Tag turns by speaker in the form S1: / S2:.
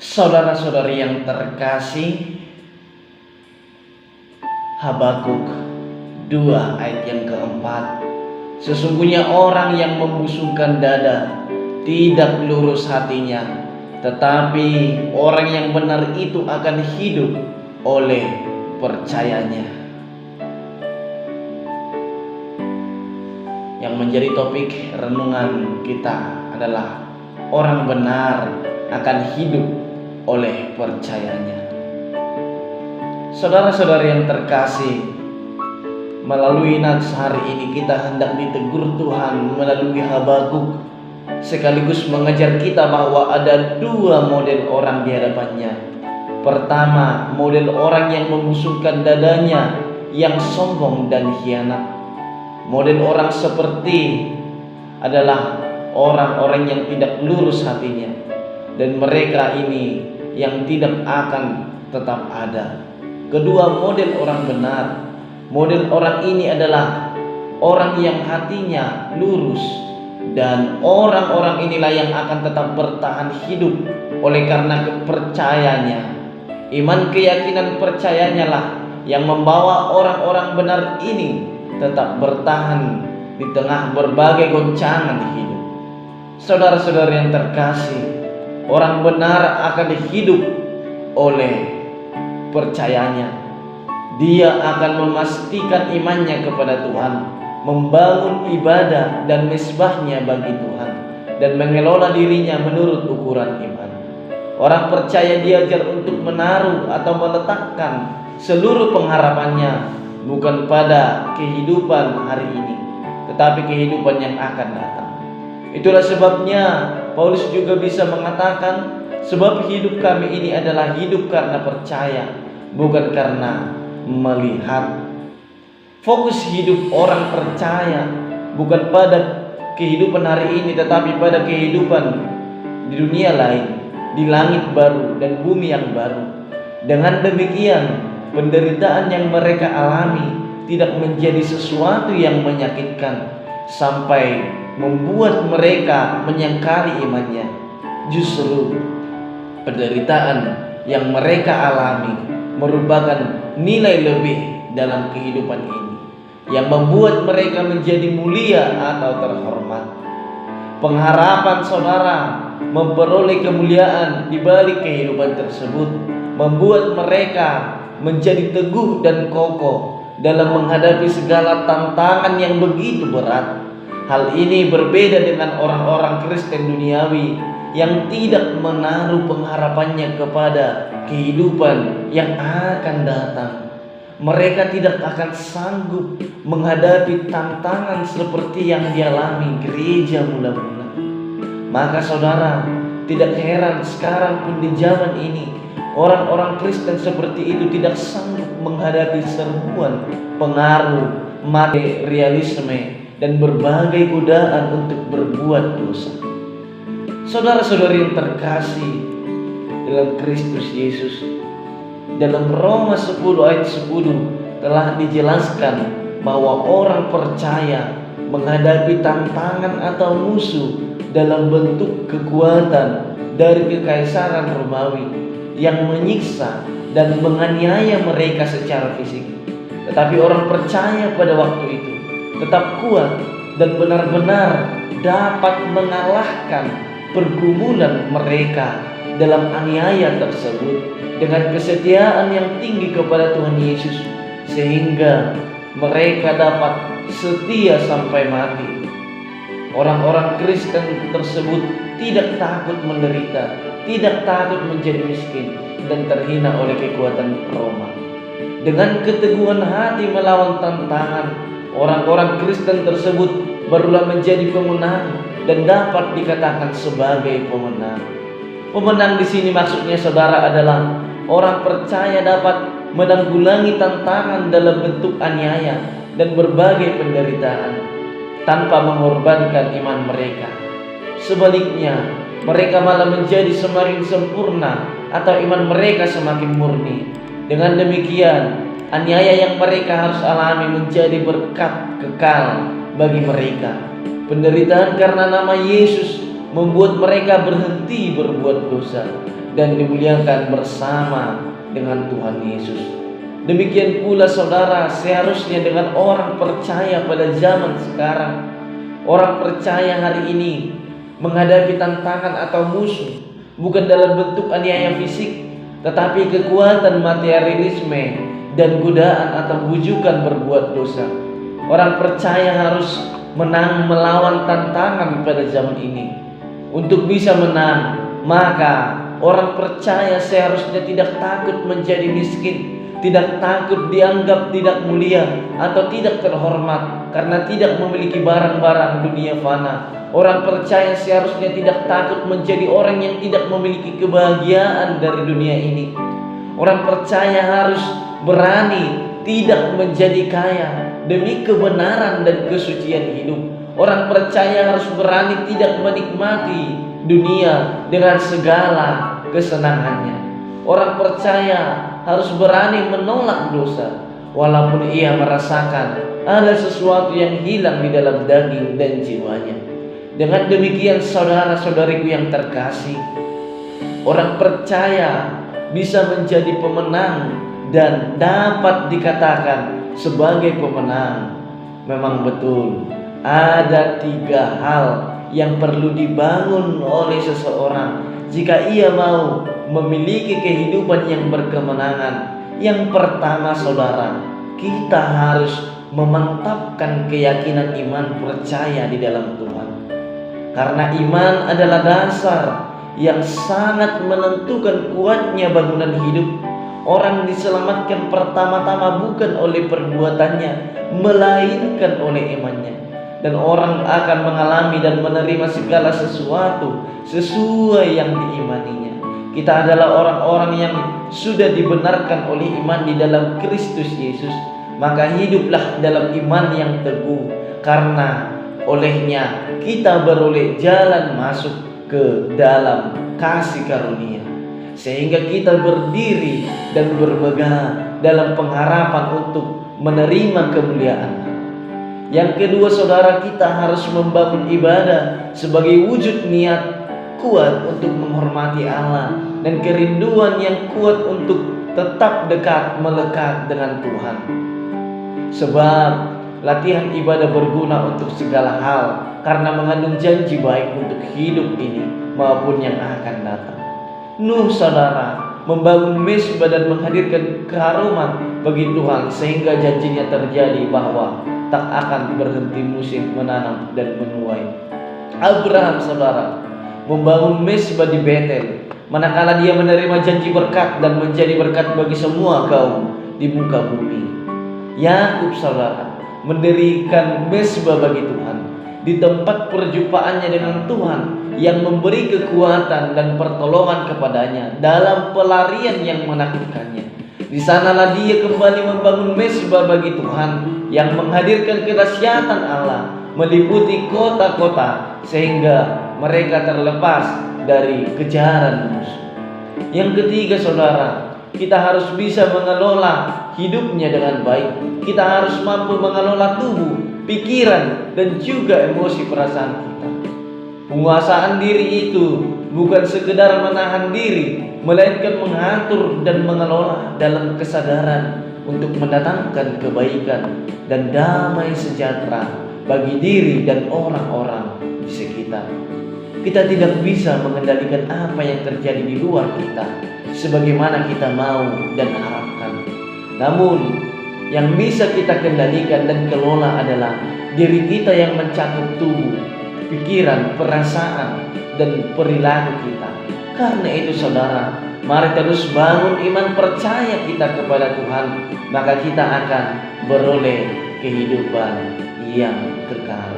S1: Saudara-saudari yang terkasih, Habakuk 2 ayat yang keempat. Sesungguhnya orang yang membusungkan dada tidak lurus hatinya, tetapi orang yang benar itu akan hidup oleh percayanya. Yang menjadi topik renungan kita adalah orang benar akan hidup oleh percayanya. Saudara-saudari yang terkasih, melalui nats hari ini kita hendak ditegur Tuhan melalui Habakuk, sekaligus mengajar kita bahwa ada dua model orang di hadapannya. Pertama, model orang yang membusungkan dadanya, yang sombong dan khianat. Model orang seperti adalah orang-orang yang tidak lurus hatinya, dan mereka ini yang tidak akan tetap ada. Kedua, model orang benar. Model orang ini adalah orang yang hatinya lurus, dan orang-orang inilah yang akan tetap bertahan hidup oleh karena kepercayaannya. Iman, keyakinan, percayanya lah yang membawa orang-orang benar ini tetap bertahan di tengah berbagai goncangan hidup. Saudara-saudara yang terkasih, orang benar akan hidup oleh percayanya. Dia akan memastikan imannya kepada Tuhan, membangun ibadah dan mesbahnya bagi Tuhan, dan mengelola dirinya menurut ukuran iman. Orang percaya diajar untuk menaruh atau meletakkan seluruh pengharapannya bukan pada kehidupan hari ini, tetapi kehidupan yang akan datang. Itulah sebabnya Paulus juga bisa mengatakan, sebab hidup kami ini adalah hidup karena percaya, bukan karena melihat. Fokus hidup orang percaya bukan pada kehidupan hari ini, tetapi pada kehidupan di dunia lain, di langit baru dan bumi yang baru. Dengan demikian, penderitaan yang mereka alami tidak menjadi sesuatu yang menyakitkan sampai membuat mereka menyangkali imannya. Justru penderitaan yang mereka alami merupakan nilai lebih dalam kehidupan ini yang membuat mereka menjadi mulia atau terhormat. Pengharapan saudara memperoleh kemuliaan di balik kehidupan tersebut membuat mereka menjadi teguh dan kokoh dalam menghadapi segala tantangan yang begitu berat. Hal ini berbeda dengan orang-orang Kristen duniawi yang tidak menaruh pengharapannya kepada kehidupan yang akan datang. Mereka tidak akan sanggup menghadapi tantangan seperti yang dialami gereja mula-mula. Maka saudara, tidak heran sekarang pun di zaman ini orang-orang Kristen seperti itu tidak sanggup menghadapi serbuan pengaruh materialisme dan berbagai godaan untuk berbuat dosa. Saudara-saudari yang terkasih dalam Kristus Yesus, dalam Roma 10 ayat 10 telah dijelaskan bahwa orang percaya menghadapi tantangan atau musuh dalam bentuk kekuatan dari kekaisaran Romawi yang menyiksa dan menganiaya mereka secara fisik. Tetapi orang percaya pada waktu itu tetap kuat dan benar-benar dapat mengalahkan pergumulan mereka dalam aniaya tersebut dengan kesetiaan yang tinggi kepada Tuhan Yesus, sehingga mereka dapat setia sampai mati. Orang-orang Kristen tersebut tidak takut menderita, tidak takut menjadi miskin dan terhina oleh kekuatan Roma. Dengan keteguhan hati melawan tantangan, orang-orang Kristen tersebut barulah menjadi pemenang dan dapat dikatakan sebagai pemenang. Pemenang di sini maksudnya saudara adalah orang percaya dapat menanggulangi tantangan dalam bentuk aniaya dan berbagai penderitaan tanpa mengorbankan iman mereka. Sebaliknya, mereka malah menjadi semakin sempurna atau iman mereka semakin murni. Dengan demikian, aniaya yang mereka harus alami menjadi berkat kekal bagi mereka. Penderitaan karena nama Yesus membuat mereka berhenti berbuat dosa dan dimuliakan bersama dengan Tuhan Yesus. Demikian pula saudara, seharusnya dengan orang percaya pada zaman sekarang. Orang percaya hari ini menghadapi tantangan atau musuh bukan dalam bentuk aniaya fisik, tetapi kekuatan materialisme dan godaan atau bujukan berbuat dosa. Orang percaya harus menang melawan tantangan pada zaman ini. Untuk bisa menang, maka orang percaya seharusnya tidak takut menjadi miskin, tidak takut dianggap tidak mulia atau tidak terhormat karena tidak memiliki barang-barang dunia fana. Orang percaya seharusnya tidak takut menjadi orang yang tidak memiliki kebahagiaan dari dunia ini. Orang percaya harus berani tidak menjadi kaya demi kebenaran dan kesucian hidup. Orang percaya harus berani tidak menikmati dunia dengan segala kesenangannya. Orang percaya harus berani menolak dosa walaupun ia merasakan ada sesuatu yang hilang di dalam daging dan jiwanya. Dengan demikian saudara-saudariku yang terkasih, orang percaya bisa menjadi pemenang dan dapat dikatakan sebagai pemenang. Memang betul ada 3 hal yang perlu dibangun oleh seseorang jika ia mau memiliki kehidupan yang berkemenangan. Yang pertama saudara, kita harus memantapkan keyakinan iman percaya di dalam Tuhan. Karena iman adalah dasar yang sangat menentukan kuatnya bangunan hidup. Orang diselamatkan pertama-tama bukan oleh perbuatannya, melainkan oleh imannya. Dan orang akan mengalami dan menerima segala sesuatu sesuai yang diimaninya. Kita adalah orang-orang yang sudah dibenarkan oleh iman di dalam Kristus Yesus. Maka hiduplah dalam iman yang teguh, karena olehnya kita beroleh jalan masuk ke dalam kasih karunia, sehingga kita berdiri dan bermegah dalam pengharapan untuk menerima kemuliaan. Yang kedua saudara, kita harus membangun ibadah sebagai wujud niat kuat untuk menghormati Allah dan kerinduan yang kuat untuk tetap dekat melekat dengan Tuhan. Sebab latihan ibadah berguna untuk segala hal karena mengandung janji baik untuk hidup ini maupun yang akan datang. Nuh saudara membangun mezbah dan menghadirkan keharuman bagi Tuhan sehingga janjinya terjadi bahwa tak akan berhenti musim menanam dan menuai. Abraham saudara membangun mezbah di Betel manakala dia menerima janji berkat dan menjadi berkat bagi semua kaum di muka bumi. Yakub saudara mendirikan mezbah bagi Tuhan di tempat perjumpaannya dengan Tuhan yang memberi kekuatan dan pertolongan kepadanya dalam pelarian yang menakutkannya. Di sanalah dia kembali membangun mezbah bagi Tuhan yang menghadirkan kedahsyatan Allah meliputi kota-kota sehingga mereka terlepas dari kejaran musuh. Yang ketiga saudara, kita harus bisa mengelola hidupnya dengan baik. Kita harus mampu mengelola tubuh, pikiran, dan juga emosi perasaan kita. Penguasaan diri itu bukan sekedar menahan diri, melainkan mengatur dan mengelola dalam kesadaran untuk mendatangkan kebaikan dan damai sejahtera bagi diri dan orang-orang di sekitar. Kita tidak bisa mengendalikan apa yang terjadi di luar kita sebagaimana kita mau dan harapkan. Namun yang bisa kita kendalikan dan kelola adalah diri kita yang mencakup tubuh, pikiran, perasaan, dan perilaku kita. Karena itu saudara, mari terus bangun iman percaya kita kepada Tuhan, maka kita akan beroleh kehidupan yang kekal.